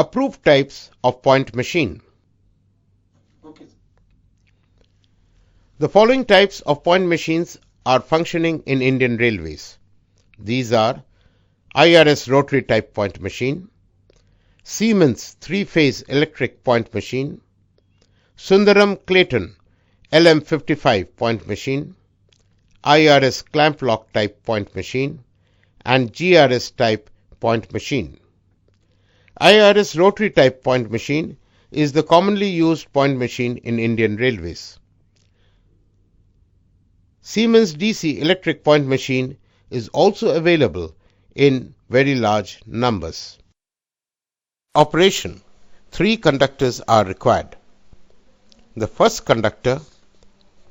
Approved types of point machine. Okay. The following types of point machines are functioning in Indian Railways. These are IRS Rotary type point machine, Siemens 3-phase electric point machine, Sundaram Clayton LM55 point machine, IRS clamp lock type point machine, and GRS type point machine. IRS rotary type point machine is the commonly used point machine in Indian Railways. Siemens DC electric point machine is also available in very large numbers. Operation. 3 conductors are required. The first conductor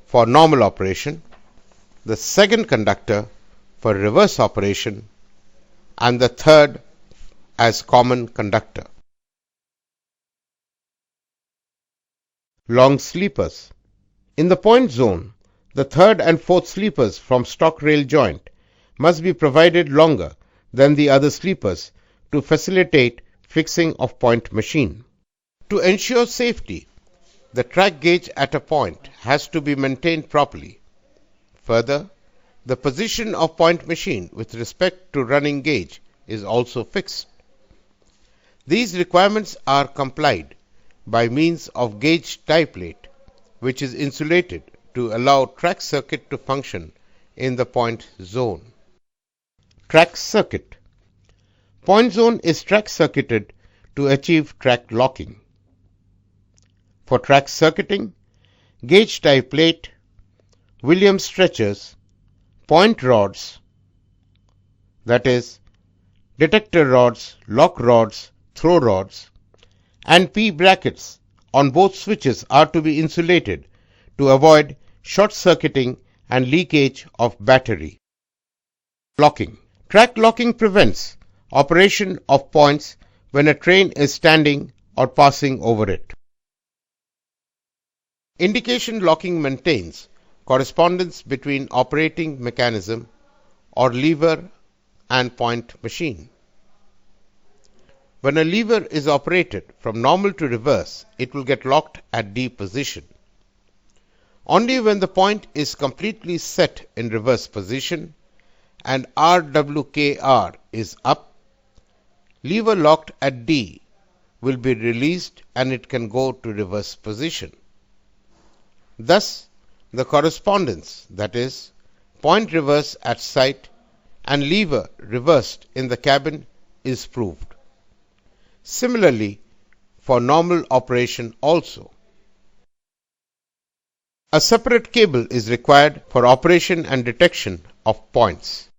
for normal operation, the second conductor for reverse operation, and the third as common conductor. Long sleepers. In the point zone, the third and fourth sleepers from stock rail joint must be provided longer than the other sleepers to facilitate fixing of point machine. To ensure safety, the track gauge at a point has to be maintained properly. Further, the position of point machine with respect to running gauge is also fixed. These requirements are complied by means of gauge tie plate, which is insulated to allow track circuit to function in the point zone. Track circuit. Point zone is track circuited to achieve track locking. For track circuiting, gauge tie plate, Williams stretchers, point rods, that is, detector rods, lock rods, throw rods, and P brackets on both switches are to be insulated to avoid short circuiting and leakage of battery. Locking. Track locking prevents operation of points when a train is standing or passing over it. Indication locking maintains correspondence between operating mechanism or lever and point machine. When a lever is operated from normal to reverse, it will get locked at D position. Only when the point is completely set in reverse position and RWKR is up, lever locked at D will be released and it can go to reverse position. Thus, the correspondence, that is, point reverse at sight and lever reversed in the cabin, is proved. Similarly, for normal operation also. A separate cable is required for operation and detection of points.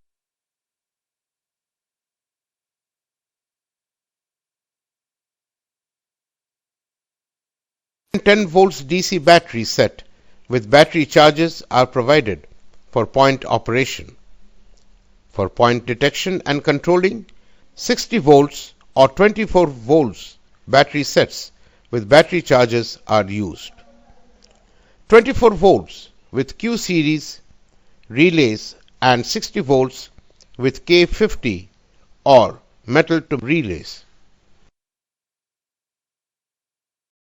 A 10 volts DC battery set with battery charges are provided for point operation. For point detection and controlling, 60 volts or 24 volts battery sets with battery chargers are used. 24 volts with Q series relays and 60 volts with K50 or metal to relays.